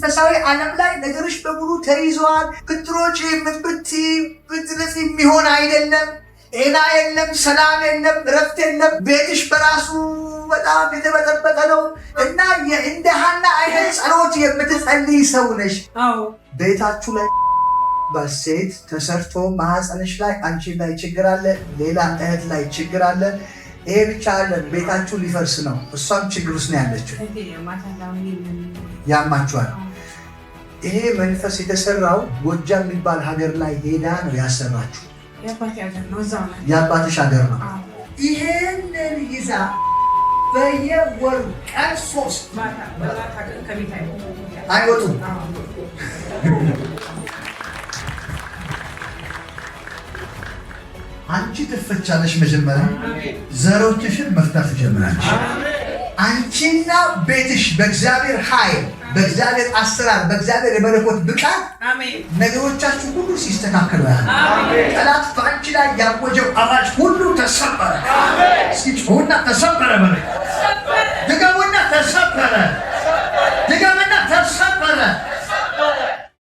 መንፈሳዊ ዓለም ላይ ነገሮች በሙሉ ተይዘዋል። ብድሮች ብድርት የሚሆን አይደለም። ጤና የለም፣ ሰላም የለም፣ እረፍት የለም። ቤትሽ በራሱ በጣም የተበጠበጠ ነው እና እንደ ሐና አይነት ጸሎት የምትጸልይ ሰው ነሽ። ቤታችሁ ላይ በሴት ተሰርቶ ማህፀንሽ ላይ አንቺ ላይ ችግር አለ፣ ሌላ እህት ላይ ችግር አለ። ይሄ ብቻ አለን፣ ቤታችሁ ሊፈርስ ነው። እሷም ችግር ውስጥ ነው ያለችው። ያማችኋል። ይሄ መንፈስ የተሰራው ጎጃም የሚባል ሀገር ላይ ሄዳ ነው ያሰራችሁ። የአባትሽ ሀገር ነው። ይሄንን ይዛ በየወሩ ቀን 3 አይወጡም። አንቺ ትፈቻለሽ። መጀመሪያ ዘሮችሽን መፍታት ትጀምራለሽ። አንቺና ቤትሽ በእግዚአብሔር ኃይል፣ በእግዚአብሔር አሰራር፣ በእግዚአብሔር የመለኮት ብቃት ነገሮቻችሁ ሁሉ ሲስተካከሉ ያለ ጠላት በአንቺ ላይ ያወጀው አዋጅ ሁሉ ተሰበረ። ሲጮህና ተሰበረ።